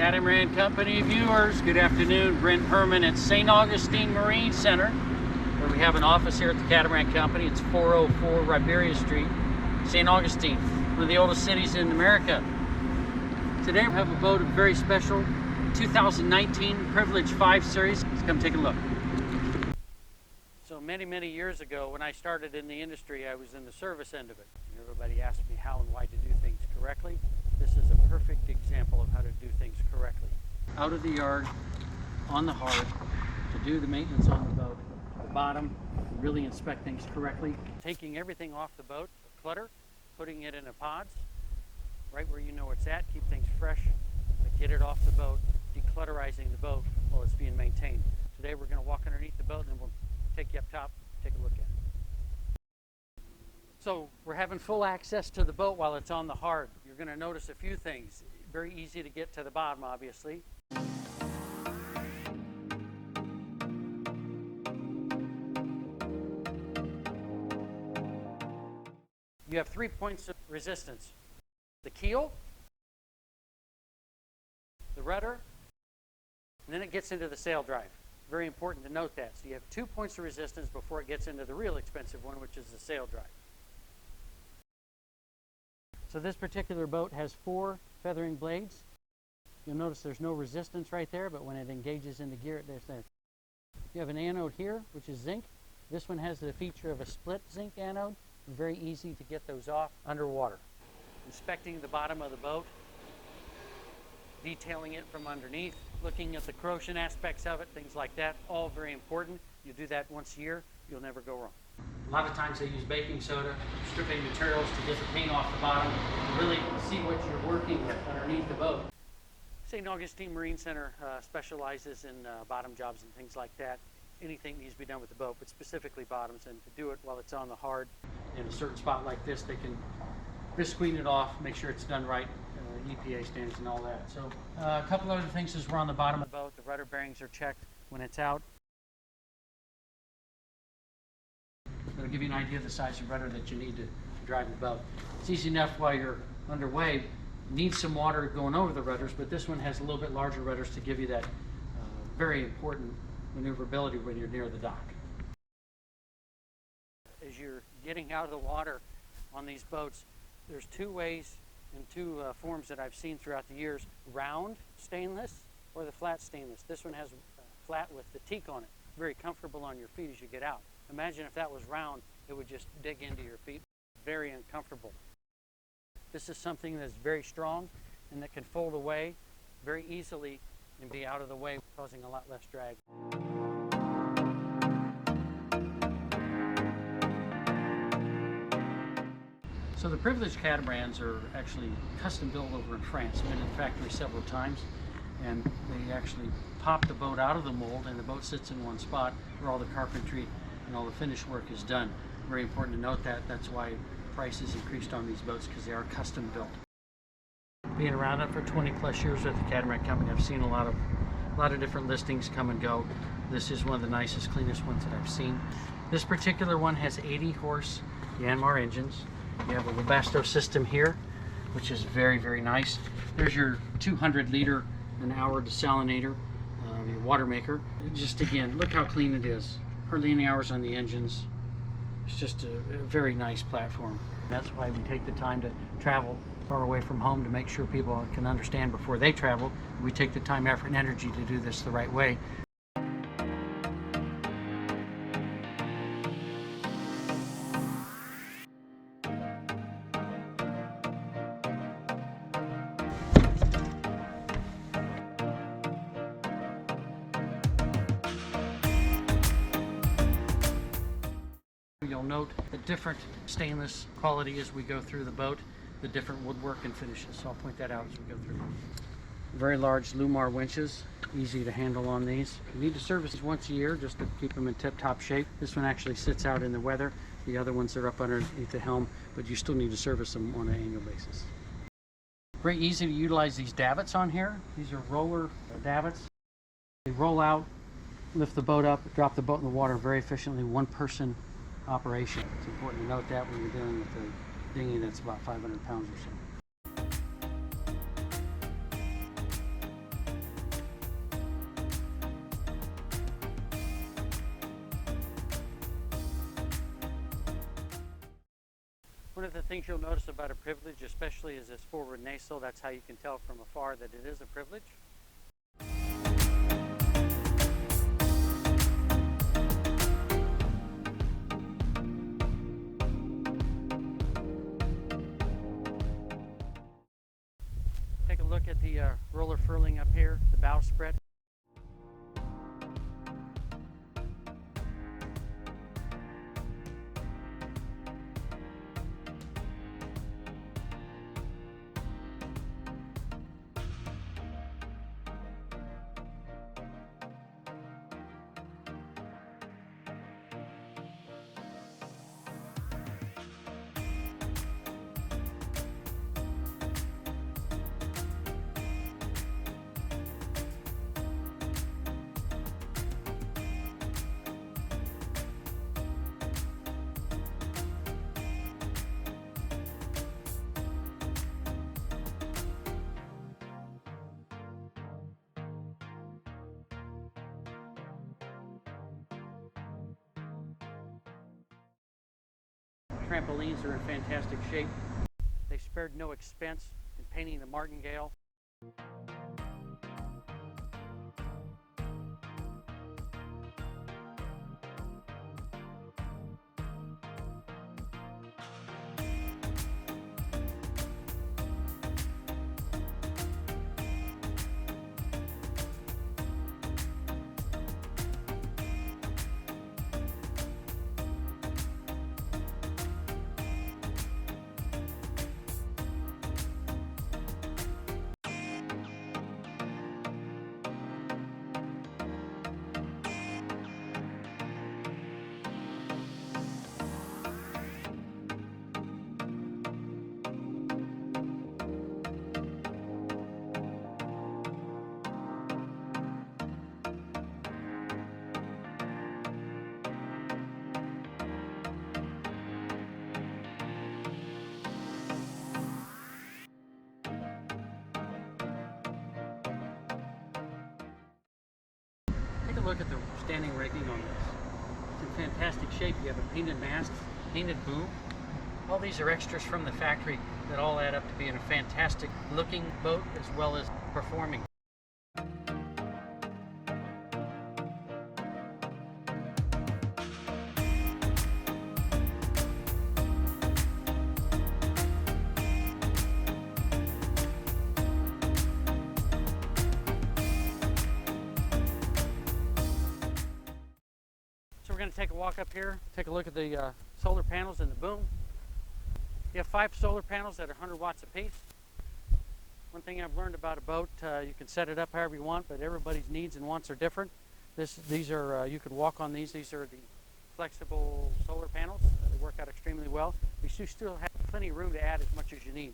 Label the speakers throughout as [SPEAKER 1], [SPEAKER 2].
[SPEAKER 1] Catamaran Company viewers, good afternoon. Brent Herman at St. Augustine Marine Center, where we have an office here at the Catamaran Company. It's 404 Riberia Street, St. Augustine, one of the oldest cities in America. Today we have a boat, a very special 2019 Privilege 5 Series. Let's come take a look. So many years ago, when I started in the industry, I was in the service end of it. Everybody asked me how and why to do things correctly. This is a perfect example of how to do things correctly. Out of the yard, on the hard, to do the maintenance on the boat. The bottom, really inspect things correctly. Taking everything off the boat, clutter, putting it in a pods, right where you know it's at, keep things fresh, but get it off the boat, declutterizing the boat while it's being maintained. Today we're going to walk underneath the boat and then we'll take you up top, take a look at it. So we're having full access to the boat while it's on the hard. You're going to notice a few things. Very easy to get to the bottom, obviously. You have 3 points of resistance. The keel, the rudder, and then it gets into the sail drive. Very important to note that. So you have 2 points of resistance before it gets into the real expensive one, which is the sail drive. So this particular boat has 4 feathering blades. You'll notice there's no resistance right there, but when it engages into gear, there's there. You have an anode here, which is zinc. This one has the feature of a split zinc anode. Very easy to get those off underwater. Inspecting the bottom of the boat, detailing it from underneath, looking at the corrosion aspects of it, things like that, all very important. You do that once a year, you'll never go wrong. A lot of times they use baking soda, stripping materials to get the paint off the bottom, to really see what you're working with underneath the boat. St. Augustine Marine Center specializes in bottom jobs and things like that. Anything needs to be done with the boat, but specifically bottoms, and to do it while it's on the hard. In a certain spot like this, they can visqueen it off, make sure it's done right, EPA standards and all that. So a couple other things as we're on the bottom of the boat, the rudder bearings are checked when it's out. It'll give you an idea of the size of rudder that you need to drive the boat. It's easy enough while you're underway. Need some water going over the rudders, but this one has a little bit larger rudders to give you that very important maneuverability when you're near the dock. As you're getting out of the water on these boats, there's 2 ways and 2 forms that I've seen throughout the years: round stainless or the flat stainless. This one has flat with the teak on it. Very comfortable on your feet as you get out. Imagine if that was round, it would just dig into your feet. Very uncomfortable. This is something that's very strong and that can fold away very easily and be out of the way, causing a lot less drag. So the Privilege Catamarans are actually custom built over in France. I've been in the factory several times, and they actually pop the boat out of the mold, and the boat sits in one spot where all the carpentry and all the finish work is done. Very important to note that. That's why prices increased on these boats, because they are custom built. Being around it for 20+ years with the Catamaran Company, I've seen a lot of different listings come and go. This is one of the nicest, cleanest ones that I've seen. This particular one has 80 horse Yanmar engines. You have a Webasto system here, which is very nice. There's your 200-liter an hour desalinator, your water maker. Just again, look how clean it is. Hardly any hours on the engines. It's just a very nice platform. That's why we take the time to travel far away from home to make sure people can understand before they travel. We take the time, effort, and energy to do this the right way. You'll note the different stainless quality as we go through the boat, the different woodwork and finishes. So I'll point that out as we go through. Very large Lumar winches, easy to handle on these. You need to service these once a year just to keep them in tip-top shape. This one actually sits out in the weather. The other ones are up underneath the helm, but you still need to service them on an annual basis. Very easy to utilize these davits on here. These are roller davits. They roll out, lift the boat up, drop the boat in the water very efficiently, one-person operation. It's important to note that when you're dealing with a dinghy that's about 500 pounds or so. One of the things you'll notice about a privilege, especially, is this forward nacelle. That's how you can tell from afar that it is a privilege. Take a look at the roller furling up here, the bowsprit. Trampolines are in fantastic shape. They spared no expense in painting the martingale. Take a look at the standing rigging on this. It's in fantastic shape. You have a painted mast, painted boom. All these are extras from the factory that all add up to being a fantastic looking boat as well as performing. So we're going to take a walk up here, take a look at the solar panels and the boom. You have 5 solar panels that are 100 watts apiece. One thing I've learned about a boat, you can set it up however you want, but everybody's needs and wants are different. These are, you could walk on these. These are the flexible solar panels. They work out extremely well. You still have plenty of room to add as much as you need.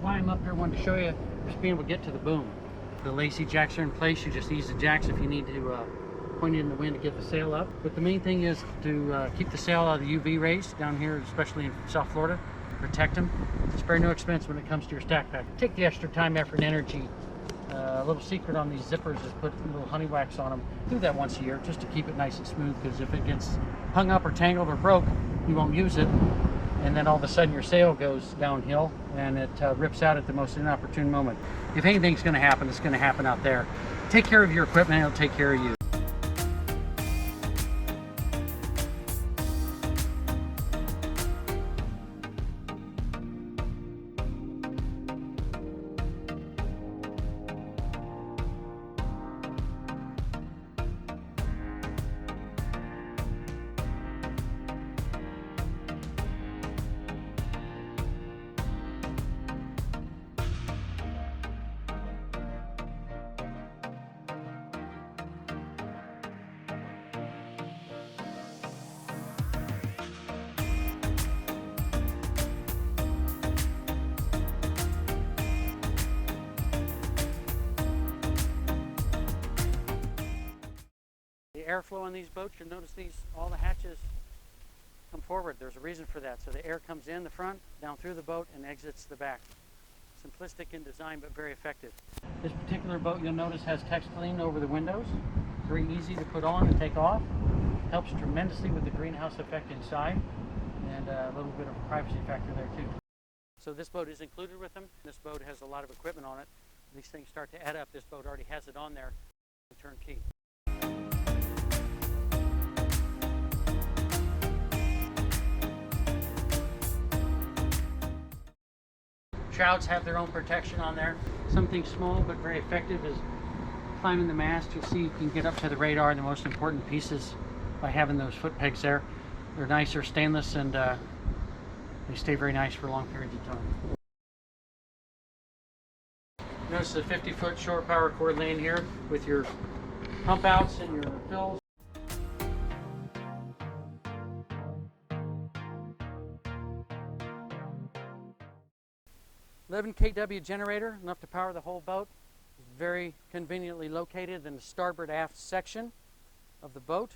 [SPEAKER 1] Why I'm up here, I wanted to show you just being able to get to the boom. The lacy jacks are in place. You just ease the jacks if you need to point it in the wind to get the sail up. But the main thing is to keep the sail out of the UV rays down here, especially in South Florida. Protect them. Spare no expense when it comes to your stack pack. Take the extra time, effort, and energy. A little secret on these zippers is put a little honey wax on them. Do that once a year just to keep it nice and smooth, because if it gets hung up or tangled or broke, you won't use it. And then all of a sudden your sail goes downhill and it rips out at the most inopportune moment. If anything's going to happen, it's going to happen out there. Take care of your equipment and it'll take care of you. The airflow on these boats, you'll notice all the hatches come forward. There's a reason for that. So the air comes in the front, down through the boat, and exits the back. Simplistic in design, but very effective. This particular boat, you'll notice, has text clean over the windows. Very easy to put on and take off. Helps tremendously with the greenhouse effect inside. and a little bit of a privacy factor there too. So this boat is included with them. This boat has a lot of equipment on it. These things start to add up. This boat already has it on there. Turnkey. Shrouds have their own protection on there. Something small but very effective is climbing the mast. You'll see you can get up to the radar, the most important pieces, by having those foot pegs there. They're nice, they're stainless, and they stay very nice for long periods of time. Notice the 50-foot shore power cord lane here with your pump outs and your fills. 11 kW generator, enough to power the whole boat. Very conveniently located in the starboard aft section of the boat.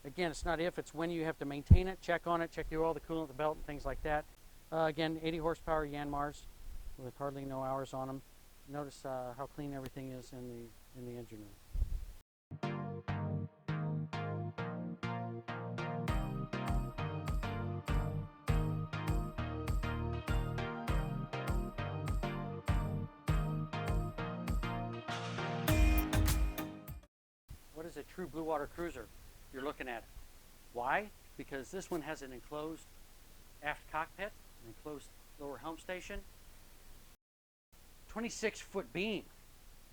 [SPEAKER 1] Again, it's not if, it's when you have to maintain it, check on it, check the oil, the coolant, the belt, and things like that. Again, 80 horsepower Yanmars with hardly no hours on them. Notice how clean everything is in the engine room. What is a true blue water cruiser? You're looking at it. Why? Because this one has an enclosed aft cockpit, an enclosed lower helm station, 26-foot beam,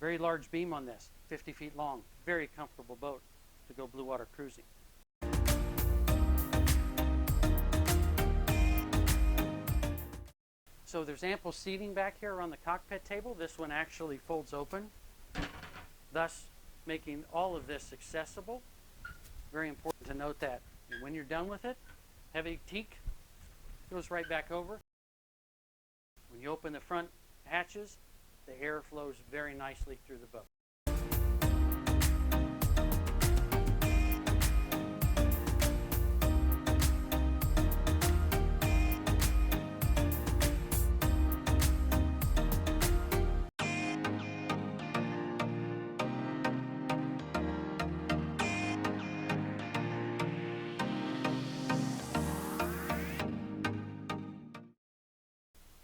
[SPEAKER 1] very large beam on this, 50 feet long, very comfortable boat to go blue water cruising. So there's ample seating back here around the cockpit table. This one actually folds open, thus making all of this accessible. Very important to note that. And when you're done with it, heavy teak goes right back over. When you open the front hatches, the air flows very nicely through the boat.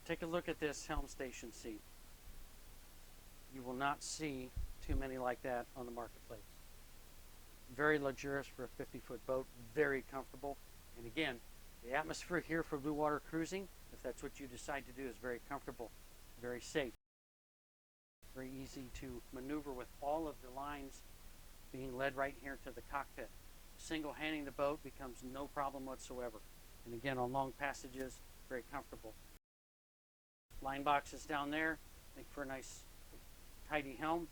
[SPEAKER 1] Take a look at this helm station seat. You will not see too many like that on the marketplace. Very luxurious for a 50-foot boat, very comfortable. And again, the atmosphere here for blue water cruising, if that's what you decide to do, is very comfortable, very safe. Very easy to maneuver with all of the lines being led right here to the cockpit. Single-handing the boat becomes no problem whatsoever. And again, on long passages, very comfortable. Line boxes down there, make for a nice, tidy helm.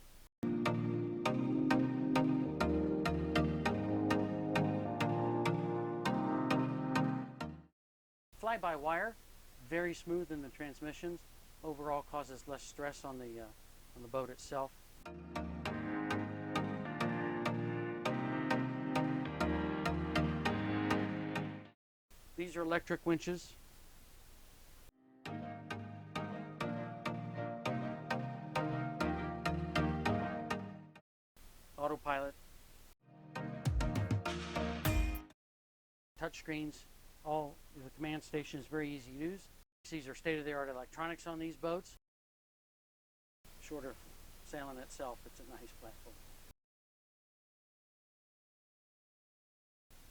[SPEAKER 1] Fly-by-wire, very smooth in the transmissions. Overall, causes less stress on the boat itself. These are electric winches. Autopilot, touch screens, all the command station is very easy to use. These are state-of-the-art electronics on these boats. Short of sailing itself, it's a nice platform.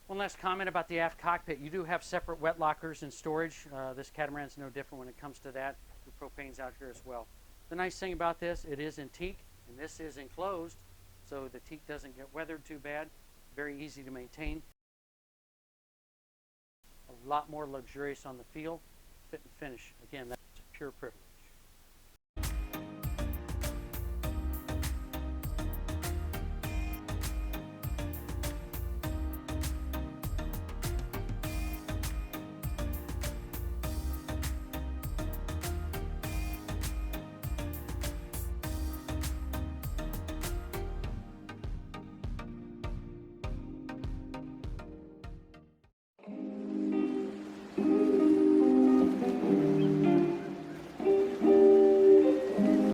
[SPEAKER 1] One last comment about the aft cockpit. You do have separate wet lockers and storage. This catamaran is no different when it comes to that. The propane's out here as well. The nice thing about this, it is in teak, and this is enclosed. So the teak doesn't get weathered too bad. Very easy to maintain. A lot more luxurious on the feel, fit and finish. Again, that's a pure privilege.